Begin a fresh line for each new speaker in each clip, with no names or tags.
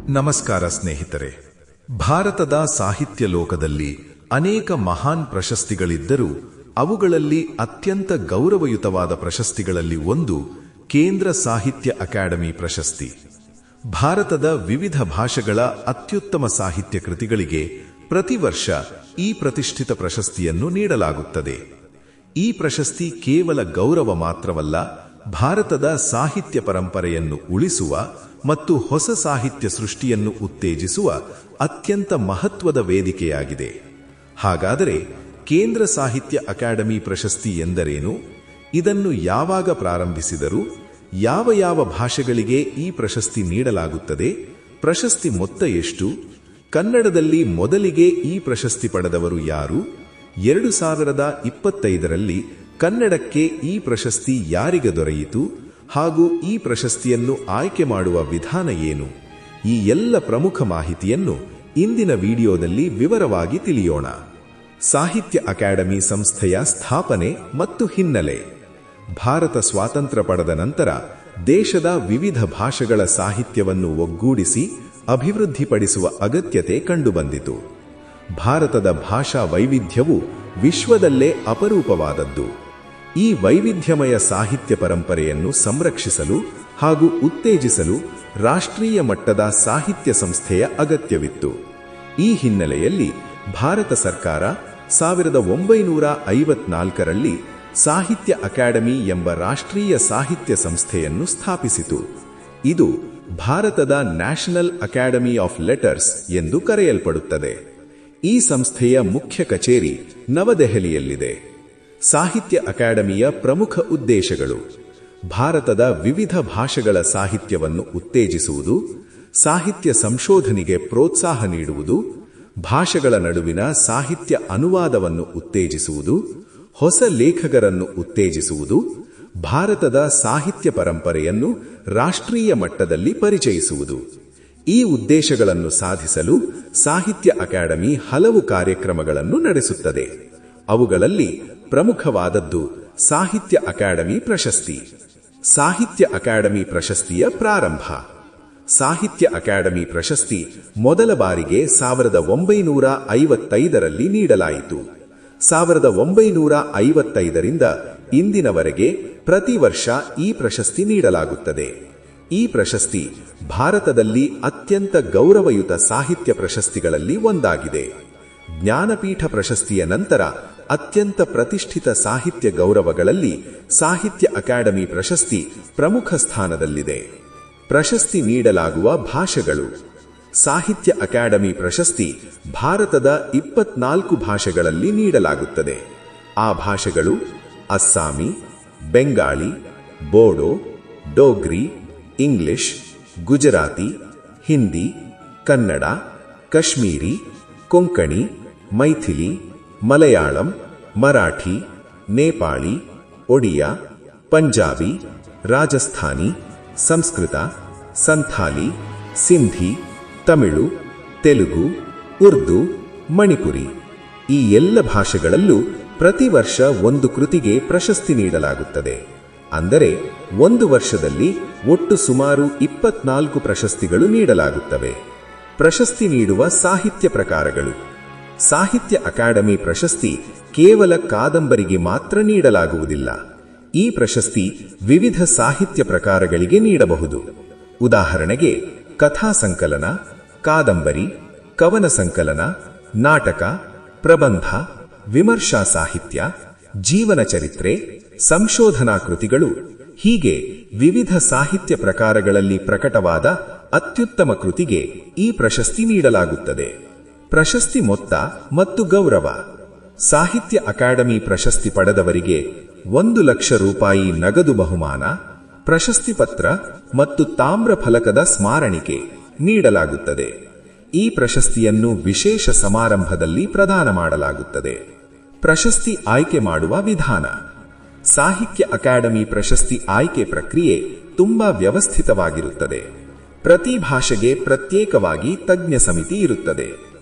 ನಮಸ್ಕಾರ ಸ್ನೇಹಿತರೆ. ಭಾರತದ ಸಾಹಿತ್ಯ ಲೋಕದಲ್ಲಿ ಅನೇಕ ಮಹಾನ್ ಪ್ರಶಸ್ತಿಗಳಿದ್ದರೂ ಅವುಗಳಲ್ಲಿ ಅತ್ಯಂತ ಗೌರವಯುತವಾದ ಪ್ರಶಸ್ತಿಗಳಲ್ಲಿ ಒಂದು ಕೇಂದ್ರ ಸಾಹಿತ್ಯ ಅಕಾಡೆಮಿ ಪ್ರಶಸ್ತಿ. ಭಾರತದ ವಿವಿಧ ಭಾಷೆಗಳ ಅತ್ಯುತ್ತಮ ಸಾಹಿತ್ಯ ಕೃತಿಗಳಿಗೆ ಪ್ರತಿ ವರ್ಷ ಈ ಪ್ರತಿಷ್ಠಿತ ಪ್ರಶಸ್ತಿಯನ್ನು ನೀಡಲಾಗುತ್ತದೆ. ಈ ಪ್ರಶಸ್ತಿ ಕೇವಲ ಗೌರವ ಮಾತ್ರವಲ್ಲ, ಭಾರತದ ಸಾಹಿತ್ಯ ಪರಂಪರೆಯನ್ನು ಉಳಿಸುವ ಮತ್ತು ಹೊಸ ಸಾಹಿತ್ಯ ಸೃಷ್ಟಿಯನ್ನು ಉತ್ತೇಜಿಸುವ ಅತ್ಯಂತ ಮಹತ್ವದ ವೇದಿಕೆಯಾಗಿದೆ. ಹಾಗಾದರೆ ಕೇಂದ್ರ ಸಾಹಿತ್ಯ ಅಕಾಡೆಮಿ ಪ್ರಶಸ್ತಿ ಎಂದರೇನು? ಇದನ್ನು ಯಾವಾಗ ಪ್ರಾರಂಭಿಸಿದರು? ಯಾವ ಭಾಷೆಗಳಿಗೆ ಈ ಪ್ರಶಸ್ತಿ ನೀಡಲಾಗುತ್ತದೆ? ಪ್ರಶಸ್ತಿ ಮೊತ್ತ ಎಷ್ಟು? ಕನ್ನಡದಲ್ಲಿ ಮೊದಲಿಗೆ ಈ ಪ್ರಶಸ್ತಿ ಪಡೆದವರು ಯಾರು? 2025ರಲ್ಲಿ ಕನ್ನಡಕ್ಕೆ ಈ ಪ್ರಶಸ್ತಿ ಯಾರಿಗೆ ದೊರೆಯಿತು ಹಾಗೂ ಈ ಪ್ರಶಸ್ತಿಯನ್ನು ಆಯ್ಕೆ ಮಾಡುವ ವಿಧಾನ ಏನು? ಈ ಎಲ್ಲ ಪ್ರಮುಖ ಮಾಹಿತಿಯನ್ನು ಇಂದಿನ ವಿಡಿಯೋದಲ್ಲಿ ವಿವರವಾಗಿ ತಿಳಿಯೋಣ. ಸಾಹಿತ್ಯ ಅಕಾಡೆಮಿ ಸಂಸ್ಥೆಯ ಸ್ಥಾಪನೆ ಮತ್ತು ಹಿನ್ನೆಲೆ. ಭಾರತ ಸ್ವಾತಂತ್ರ್ಯ ಪಡೆದ ನಂತರ ದೇಶದ ವಿವಿಧ ಭಾಷೆಗಳ ಸಾಹಿತ್ಯವನ್ನು ಒಗ್ಗೂಡಿಸಿ ಅಭಿವೃದ್ಧಿಪಡಿಸುವ ಅಗತ್ಯತೆ ಕಂಡುಬಂದಿತು. ಭಾರತದ ಭಾಷಾ ವೈವಿಧ್ಯವು ವಿಶ್ವದಲ್ಲೇ ಅಪರೂಪವಾದದ್ದು. ಈ ವೈವಿಧ್ಯಮಯ ಸಾಹಿತ್ಯ ಪರಂಪರೆಯನ್ನು ಸಂರಕ್ಷಿಸಲು ಹಾಗೂ ಉತ್ತೇಜಿಸಲು ರಾಷ್ಟ್ರೀಯ ಮಟ್ಟದ ಸಾಹಿತ್ಯ ಸಂಸ್ಥೆಯ ಅಗತ್ಯವಿತ್ತು. ಈ ಹಿನ್ನೆಲೆಯಲ್ಲಿ ಭಾರತ ಸರ್ಕಾರ 1954ರಲ್ಲಿ ಸಾಹಿತ್ಯ ಅಕಾಡೆಮಿ ಎಂಬ ರಾಷ್ಟ್ರೀಯ ಸಾಹಿತ್ಯ ಸಂಸ್ಥೆಯನ್ನು ಸ್ಥಾಪಿಸಿತು. ಇದು ಭಾರತದ ನ್ಯಾಷನಲ್ ಅಕಾಡೆಮಿ ಆಫ್ ಲೆಟರ್ಸ್ ಎಂದು ಕರೆಯಲ್ಪಡುತ್ತದೆ. ಈ ಸಂಸ್ಥೆಯ ಮುಖ್ಯ ಕಚೇರಿ ನವದೆಹಲಿಯಲ್ಲಿದೆ. ಸಾಹಿತ್ಯ ಅಕಾಡೆಮಿಯ ಪ್ರಮುಖ ಉದ್ದೇಶಗಳು: ಭಾರತದ ವಿವಿಧ ಭಾಷೆಗಳ ಸಾಹಿತ್ಯವನ್ನು ಉತ್ತೇಜಿಸುವುದು, ಸಾಹಿತ್ಯ ಸಂಶೋಧನೆಗೆ ಪ್ರೋತ್ಸಾಹ ನೀಡುವುದು, ಭಾಷೆಗಳ ನಡುವಿನ ಸಾಹಿತ್ಯ ಅನುವಾದವನ್ನು ಉತ್ತೇಜಿಸುವುದು, ಹೊಸ ಲೇಖಕರನ್ನು ಉತ್ತೇಜಿಸುವುದು, ಭಾರತದ ಸಾಹಿತ್ಯ ಪರಂಪರೆಯನ್ನು ರಾಷ್ಟ್ರೀಯ ಮಟ್ಟದಲ್ಲಿ ಪರಿಚಯಿಸುವುದು. ಈ ಉದ್ದೇಶಗಳನ್ನು ಸಾಧಿಸಲು ಸಾಹಿತ್ಯ ಅಕಾಡೆಮಿ ಹಲವು ಕಾರ್ಯಕ್ರಮಗಳನ್ನು ನಡೆಸುತ್ತದೆ. ಅವುಗಳಲ್ಲಿ ಪ್ರಮುಖವಾದದ್ದು ಸಾಹಿತ್ಯ ಅಕಾಡೆಮಿ ಪ್ರಶಸ್ತಿ. ಸಾಹಿತ್ಯ ಅಕಾಡೆಮಿ ಪ್ರಶಸ್ತಿಯ ಪ್ರಾರಂಭ. ಸಾಹಿತ್ಯ ಅಕಾಡೆಮಿ ಪ್ರಶಸ್ತಿ ಮೊದಲ ಬಾರಿಗೆ 1955ರಲ್ಲಿ ನೀಡಲಾಯಿತು. 1955ರಿಂದ ಇಂದಿನವರೆಗೆ ಪ್ರತಿ ವರ್ಷ ಈ ಪ್ರಶಸ್ತಿ ನೀಡಲಾಗುತ್ತದೆ. ಈ ಪ್ರಶಸ್ತಿ ಭಾರತದಲ್ಲಿ ಅತ್ಯಂತ ಗೌರವಯುತ ಸಾಹಿತ್ಯ ಪ್ರಶಸ್ತಿಗಳಲ್ಲಿ ಒಂದಾಗಿದೆ. ಜ್ಞಾನಪೀಠ ಪ್ರಶಸ್ತಿಯ ನಂತರ ಅತ್ಯಂತ ಪ್ರತಿಷ್ಠಿತ ಸಾಹಿತ್ಯ ಗೌರವಗಳಲ್ಲಿ ಸಾಹಿತ್ಯ ಅಕಾಡೆಮಿ ಪ್ರಶಸ್ತಿ ಪ್ರಮುಖ ಸ್ಥಾನದಲ್ಲಿದೆ. ಪ್ರಶಸ್ತಿ ನೀಡಲಾಗುವ ಭಾಷೆಗಳು. ಸಾಹಿತ್ಯ ಅಕಾಡೆಮಿ ಪ್ರಶಸ್ತಿ ಭಾರತದ 24 ಭಾಷೆಗಳಲ್ಲಿ ನೀಡಲಾಗುತ್ತದೆ. ಆ ಭಾಷೆಗಳು ಅಸ್ಸಾಮಿ, ಬೆಂಗಾಳಿ, ಬೋಡೋ, ಡೋಗ್ರಿ, ಇಂಗ್ಲಿಷ್, ಗುಜರಾತಿ, ಹಿಂದಿ, ಕನ್ನಡ, ಕಾಶ್ಮೀರಿ, ಕೊಂಕಣಿ, ಮೈಥಿಲಿ, ಮಲಯಾಳಂ, ಮರಾಠಿ, ನೇಪಾಳಿ, ಒಡಿಯಾ, ಪಂಜಾಬಿ, ರಾಜಸ್ಥಾನಿ, ಸಂಸ್ಕೃತ, ಸಂಥಾಲಿ, ಸಿಂಧಿ, ತಮಿಳು, ತೆಲುಗು, ಉರ್ದು, ಮಣಿಪುರಿ. ಈ ಎಲ್ಲ ಭಾಷೆಗಳಲ್ಲೂ ಪ್ರತಿ ವರ್ಷ ಒಂದು ಕೃತಿಗೆ ಪ್ರಶಸ್ತಿ ನೀಡಲಾಗುತ್ತದೆ. ಅಂದರೆ ಒಂದು ವರ್ಷದಲ್ಲಿ ಒಟ್ಟು ಸುಮಾರು 24 ಪ್ರಶಸ್ತಿಗಳು ನೀಡಲಾಗುತ್ತವೆ. ಪ್ರಶಸ್ತಿ ನೀಡುವ ಸಾಹಿತ್ಯ ಪ್ರಕಾರಗಳು. ಸಾಹಿತ್ಯ ಅಕಾಡೆಮಿ ಪ್ರಶಸ್ತಿ ಕೇವಲ ಕಾದಂಬರಿಗೆ ಮಾತ್ರ ನೀಡಲಾಗುವುದಿಲ್ಲ. ಈ ಪ್ರಶಸ್ತಿ ವಿವಿಧ ಸಾಹಿತ್ಯ ಪ್ರಕಾರಗಳಿಗೆ ನೀಡಬಹುದು. ಉದಾಹರಣೆಗೆ ಕಥಾ ಸಂಕಲನ, ಕಾದಂಬರಿ, ಕವನ ಸಂಕಲನ, ನಾಟಕ, ಪ್ರಬಂಧ, ವಿಮರ್ಶಾ ಸಾಹಿತ್ಯ, ಜೀವನ ಚರಿತ್ರೆ, ಸಂಶೋಧನಾ ಕೃತಿಗಳು. ಹೀಗೆ ವಿವಿಧ ಸಾಹಿತ್ಯ ಪ್ರಕಾರಗಳಲ್ಲಿ ಪ್ರಕಟವಾದ ಅತ್ಯುತ್ತಮ ಕೃತಿಗೆ ಈ ಪ್ರಶಸ್ತಿ ನೀಡಲಾಗುತ್ತದೆ. ಪ್ರಶಸ್ತಿ ಮೊತ್ತ ಮತ್ತು ಗೌರವ. ಸಾಹಿತ್ಯ ಅಕಾಡೆಮಿ ಪ್ರಶಸ್ತಿ ಪಡೆದವರಿಗೆ 1 ಲಕ್ಷ ರೂಪಾಯಿ ನಗದು ಬಹುಮಾನ, ಪ್ರಶಸ್ತಿ ಪತ್ರ ಮತ್ತು ತಾಮ್ರ ಫಲಕದ ಸ್ಮಾರಣಿಕೆ ನೀಡಲಾಗುತ್ತದೆ. ಈ ಪ್ರಶಸ್ತಿಯನ್ನು ವಿಶೇಷ ಸಮಾರಂಭದಲ್ಲಿ ಪ್ರದಾನ ಮಾಡಲಾಗುತ್ತದೆ. ಪ್ರಶಸ್ತಿ ಆಯ್ಕೆ ಮಾಡುವ ವಿಧಾನ. ಸಾಹಿತ್ಯ ಅಕಾಡೆಮಿ ಪ್ರಶಸ್ತಿ ಆಯ್ಕೆ ಪ್ರಕ್ರಿಯೆ ತುಂಬಾ ವ್ಯವಸ್ಥಿತವಾಗಿರುತ್ತದೆ. ಪ್ರತಿ ಭಾಷೆಗೆ ಪ್ರತ್ಯೇಕವಾಗಿ ತಜ್ಞ ಸಮಿತಿ ಇರುತ್ತದೆ.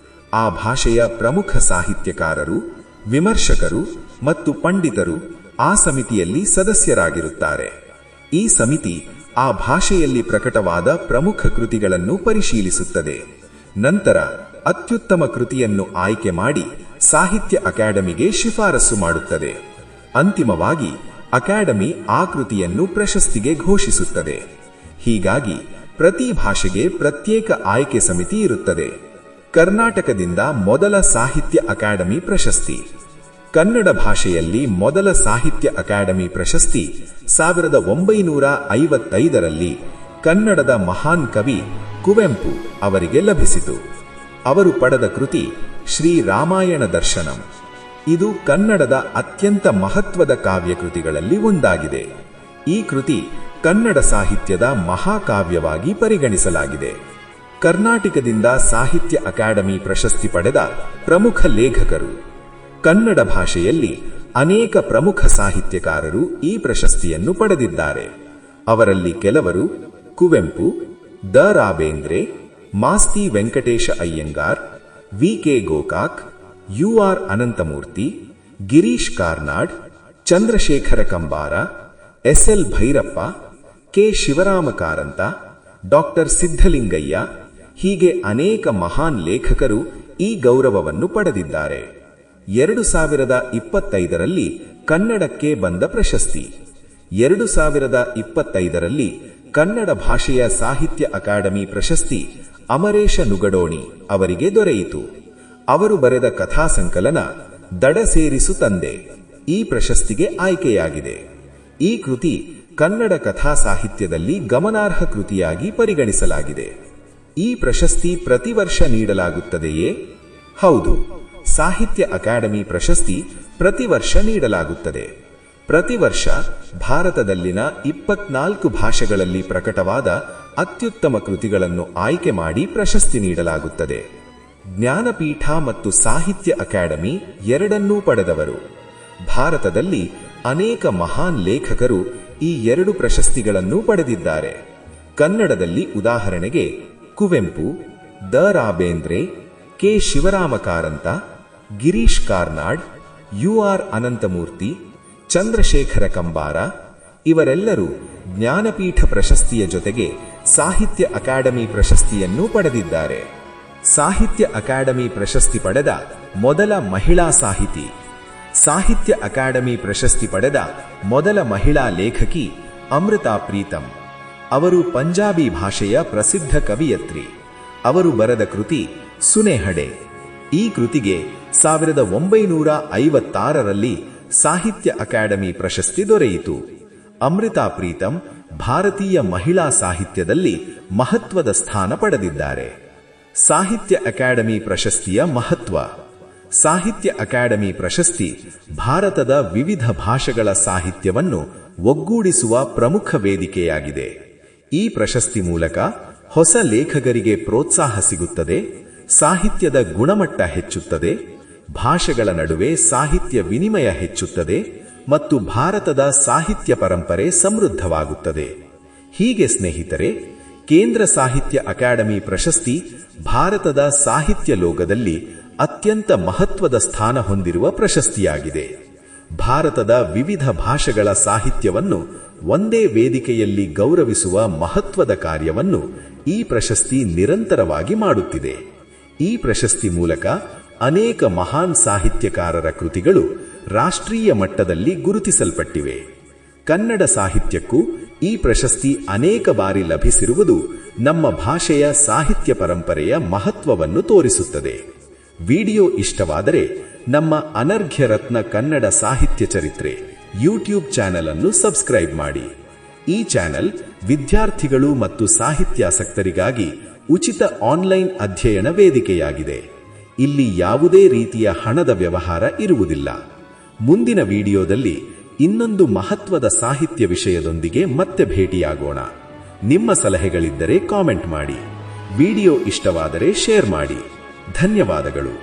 ಆ ಭಾಷೆಯ ಪ್ರಮುಖ ಸಾಹಿತ್ಯಕಾರರು, ವಿಮರ್ಶಕರು ಮತ್ತು ಪಂಡಿತರು ಆ ಸಮಿತಿಯಲ್ಲಿ ಸದಸ್ಯರಾಗಿರುತ್ತಾರೆ. ಈ ಸಮಿತಿ ಆ ಭಾಷೆಯಲ್ಲಿ ಪ್ರಕಟವಾದ ಪ್ರಮುಖ ಕೃತಿಗಳನ್ನು ಪರಿಶೀಲಿಸುತ್ತದೆ. ನಂತರ ಅತ್ಯುತ್ತಮ ಕೃತಿಯನ್ನು ಆಯ್ಕೆ ಮಾಡಿ ಸಾಹಿತ್ಯ ಅಕಾಡೆಮಿಗೆ ಶಿಫಾರಸು ಮಾಡುತ್ತದೆ. ಅಂತಿಮವಾಗಿ ಅಕಾಡೆಮಿ ಆ ಕೃತಿಯನ್ನು ಪ್ರಶಸ್ತಿಗೆ ಘೋಷಿಸುತ್ತದೆ. ಹೀಗಾಗಿ ಪ್ರತಿ ಭಾಷೆಗೆ ಪ್ರತ್ಯೇಕ ಆಯ್ಕೆ ಸಮಿತಿ ಇರುತ್ತದೆ. ಕರ್ನಾಟಕದಿಂದ ಮೊದಲ ಸಾಹಿತ್ಯ ಅಕಾಡೆಮಿ ಪ್ರಶಸ್ತಿ. ಕನ್ನಡ ಭಾಷೆಯಲ್ಲಿ ಮೊದಲ ಸಾಹಿತ್ಯ ಅಕಾಡೆಮಿ ಪ್ರಶಸ್ತಿ 1955ರಲ್ಲಿ ಕನ್ನಡದ ಮಹಾನ್ ಕವಿ ಕುವೆಂಪು ಅವರಿಗೆ ಲಭಿಸಿತು. ಅವರು ಪಡೆದ ಕೃತಿ ಶ್ರೀ ರಾಮಾಯಣ ದರ್ಶನಂ. ಇದು ಕನ್ನಡದ ಅತ್ಯಂತ ಮಹತ್ವದ ಕಾವ್ಯಕೃತಿಗಳಲ್ಲಿ ಒಂದಾಗಿದೆ. ಈ ಕೃತಿ ಕನ್ನಡ ಸಾಹಿತ್ಯದ ಮಹಾಕಾವ್ಯವಾಗಿ ಪರಿಗಣಿಸಲಾಗಿದೆ. ಕರ್ನಾಟಕದಿಂದ ಸಾಹಿತ್ಯ ಅಕಾಡೆಮಿ ಪ್ರಶಸ್ತಿ ಪಡೆದ ಪ್ರಮುಖ ಲೇಖಕರು. ಕನ್ನಡ ಭಾಷೆಯಲ್ಲಿ ಅನೇಕ ಪ್ರಮುಖ ಸಾಹಿತ್ಯಕಾರರು ಈ ಪ್ರಶಸ್ತಿಯನ್ನು ಪಡೆದಿದ್ದಾರೆ. ಅವರಲ್ಲಿ ಕೆಲವರು Kuvempu, Da Ra Bendre, Masti Venkatesha Iyengar, V K. Gokak, U R. Ananthamurthy, Girish Karnad, Chandrashekhara Kambara, S L. Bhyrappa, K. Shivarama Karanth, doctor Siddalingaiah ಹೀಗೆ ಅನೇಕ ಮಹಾನ್ ಲೇಖಕರು ಈ ಗೌರವವನ್ನು ಪಡೆದಿದ್ದಾರೆ. 2025ರಲ್ಲಿ ಕನ್ನಡಕ್ಕೆ ಬಂದ ಪ್ರಶಸ್ತಿ. 2025ರಲ್ಲಿ ಕನ್ನಡ ಭಾಷೆಯ ಸಾಹಿತ್ಯ ಅಕಾಡೆಮಿ ಪ್ರಶಸ್ತಿ ಅಮರೇಶ ನುಗಡೋಣಿ ಅವರಿಗೆ ದೊರೆಯಿತು. ಅವರು ಬರೆದ ಕಥಾ ಸಂಕಲನ ದಡ ಸೇರಿಸು ತಂದೆ ಈ ಪ್ರಶಸ್ತಿಗೆ ಆಯ್ಕೆಯಾಗಿದೆ. ಈ ಕೃತಿ ಕನ್ನಡ ಕಥಾ ಸಾಹಿತ್ಯದಲ್ಲಿ ಗಮನಾರ್ಹ ಕೃತಿಯಾಗಿ ಪರಿಗಣಿಸಲಾಗಿದೆ. ಈ ಪ್ರಶಸ್ತಿ ಪ್ರತಿ ವರ್ಷ ನೀಡಲಾಗುತ್ತದೆಯೇ? ಹೌದು, ಸಾಹಿತ್ಯ ಅಕಾಡೆಮಿ ಪ್ರಶಸ್ತಿ ಪ್ರತಿ ವರ್ಷ ನೀಡಲಾಗುತ್ತದೆ. ಪ್ರತಿ ವರ್ಷ ಭಾರತದಲ್ಲಿನ 24 ಭಾಷೆಗಳಲ್ಲಿ ಪ್ರಕಟವಾದ ಅತ್ಯುತ್ತಮ ಕೃತಿಗಳನ್ನು ಆಯ್ಕೆ ಮಾಡಿ ಪ್ರಶಸ್ತಿ ನೀಡಲಾಗುತ್ತದೆ. ಜ್ಞಾನಪೀಠ ಮತ್ತು ಸಾಹಿತ್ಯ ಅಕಾಡೆಮಿ ಎರಡನ್ನೂ ಪಡೆದವರು. ಭಾರತದಲ್ಲಿ ಅನೇಕ ಮಹಾನ್ ಲೇಖಕರು ಈ 2 ಪ್ರಶಸ್ತಿಗಳನ್ನು ಪಡೆದಿದ್ದಾರೆ. ಕನ್ನಡದಲ್ಲಿ ಉದಾಹರಣೆಗೆ ಕುವೆಂಪು, ದ ರಾ ಬೇಂದ್ರೆ, ಕೆ. ಶಿವರಾಮ ಕಾರಂತ, ಗಿರೀಶ್ ಕಾರ್ನಾಡ್, ಯು.ಆರ್. ಅನಂತಮೂರ್ತಿ, ಚಂದ್ರಶೇಖರ ಕಂಬಾರ ಇವರೆಲ್ಲರೂ ಜ್ಞಾನಪೀಠ ಪ್ರಶಸ್ತಿಯ ಜೊತೆಗೆ ಸಾಹಿತ್ಯ ಅಕಾಡೆಮಿ ಪ್ರಶಸ್ತಿಯನ್ನು ಪಡೆದಿದ್ದಾರೆ. ಸಾಹಿತ್ಯ ಅಕಾಡೆಮಿ ಪ್ರಶಸ್ತಿ ಪಡೆದ ಮೊದಲ ಮಹಿಳಾ ಸಾಹಿತಿ. ಸಾಹಿತ್ಯ ಅಕಾಡೆಮಿ ಪ್ರಶಸ್ತಿ ಪಡೆದ ಮೊದಲ ಮಹಿಳಾ ಲೇಖಕಿ ಅಮೃತಾ ಪ್ರೀತಮ್. ಅವರು ಪಂಜಾಬಿ ಭಾಷೆಯ ಪ್ರಸಿದ್ಧ ಕವಿಯತ್ರಿ. ಅವರು ಬರೆದ ಕೃತಿ ಸುನೆಹಡೆ. ಈ ಕೃತಿಗೆ 1956ರಲ್ಲಿ ಸಾಹಿತ್ಯ ಅಕಾಡೆಮಿ ಪ್ರಶಸ್ತಿ ದೊರೆಯಿತು. ಅಮೃತಾ ಪ್ರೀತಮ್ ಭಾರತೀಯ ಮಹಿಳಾ ಸಾಹಿತ್ಯದಲ್ಲಿ ಮಹತ್ವದ ಸ್ಥಾನ ಪಡೆದಿದ್ದಾರೆ. ಸಾಹಿತ್ಯ ಅಕಾಡೆಮಿ ಪ್ರಶಸ್ತಿಯ ಮಹತ್ವ. ಸಾಹಿತ್ಯ ಅಕಾಡೆಮಿ ಪ್ರಶಸ್ತಿ ಭಾರತದ ವಿವಿಧ ಭಾಷೆಗಳ ಸಾಹಿತ್ಯವನ್ನು ಒಗ್ಗೂಡಿಸುವ ಪ್ರಮುಖ ವೇದಿಕೆಯಾಗಿದೆ. ಈ ಪ್ರಶಸ್ತಿ ಮೂಲಕ ಹೊಸ ಲೇಖಕರಿಗೆ ಪ್ರೋತ್ಸಾಹ ಸಿಗುತ್ತದೆ, ಸಾಹಿತ್ಯದ ಗುಣಮಟ್ಟ ಹೆಚ್ಚುತ್ತದೆ, ಭಾಷೆಗಳ ನಡುವೆ ಸಾಹಿತ್ಯ ವಿನಿಮಯ ಹೆಚ್ಚುತ್ತದೆ ಮತ್ತು ಭಾರತದ ಸಾಹಿತ್ಯ ಪರಂಪರೆ ಸಮೃದ್ಧವಾಗುತ್ತದೆ. ಹೀಗೆ ಸ್ನೇಹಿತರೆ, ಕೇಂದ್ರ ಸಾಹಿತ್ಯ ಅಕಾಡೆಮಿ ಪ್ರಶಸ್ತಿ ಭಾರತದ ಸಾಹಿತ್ಯ ಲೋಕದಲ್ಲಿ ಅತ್ಯಂತ ಮಹತ್ವದ ಸ್ಥಾನ ಹೊಂದಿರುವ ಪ್ರಶಸ್ತಿಯಾಗಿದೆ. ಭಾರತದ ವಿವಿಧ ಭಾಷೆಗಳ ಸಾಹಿತ್ಯವನ್ನು ಒಂದೇ ವೇದಿಕೆಯಲ್ಲಿ ಗೌರವಿಸುವ ಮಹತ್ವದ ಕಾರ್ಯವನ್ನು ಈ ಪ್ರಶಸ್ತಿ ನಿರಂತರವಾಗಿ ಮಾಡುತ್ತಿದೆ. ಈ ಪ್ರಶಸ್ತಿ ಮೂಲಕ ಅನೇಕ ಮಹಾನ್ ಸಾಹಿತ್ಯಕಾರರ ಕೃತಿಗಳು ರಾಷ್ಟ್ರೀಯ ಮಟ್ಟದಲ್ಲಿ ಗುರುತಿಸಲ್ಪಟ್ಟಿವೆ. ಕನ್ನಡ ಸಾಹಿತ್ಯಕ್ಕೂ ಈ ಪ್ರಶಸ್ತಿ ಅನೇಕ ಬಾರಿ ಲಭಿಸಿರುವುದು ನಮ್ಮ ಭಾಷೆಯ ಸಾಹಿತ್ಯ ಪರಂಪರೆಯ ಮಹತ್ವವನ್ನು ತೋರಿಸುತ್ತದೆ. ವಿಡಿಯೋ ಇಷ್ಟವಾದರೆ ನಮ್ಮ ಅನರ್ಘ್ಯ ರತ್ನ ಕನ್ನಡ ಸಾಹಿತ್ಯ ಚರಿತ್ರೆ ಯೂಟ್ಯೂಬ್ ಚಾನೆಲ್ ಅನ್ನು ಸಬ್ಸ್ಕ್ರೈಬ್ ಮಾಡಿ. ಈ ಚಾನೆಲ್ ವಿದ್ಯಾರ್ಥಿಗಳು ಮತ್ತು ಸಾಹಿತ್ಯಾಸಕ್ತರಿಗಾಗಿ ಉಚಿತ ಆನ್ಲೈನ್ ಅಧ್ಯಯನ ವೇದಿಕೆಯಾಗಿದೆ. ಇಲ್ಲಿ ಯಾವುದೇ ರೀತಿಯ ಹಣದ ವ್ಯವಹಾರ ಇರುವುದಿಲ್ಲ. ಮುಂದಿನ ವಿಡಿಯೋದಲ್ಲಿ ಇನ್ನೊಂದು ಮಹತ್ವದ ಸಾಹಿತ್ಯ ವಿಷಯದೊಂದಿಗೆ ಮತ್ತೆ ಭೇಟಿಯಾಗೋಣ. ನಿಮ್ಮ ಸಲಹೆಗಳಿದ್ದರೆ ಕಾಮೆಂಟ್ ಮಾಡಿ. ವಿಡಿಯೋ ಇಷ್ಟವಾದರೆ ಶೇರ್ ಮಾಡಿ. ಧನ್ಯವಾದಗಳು.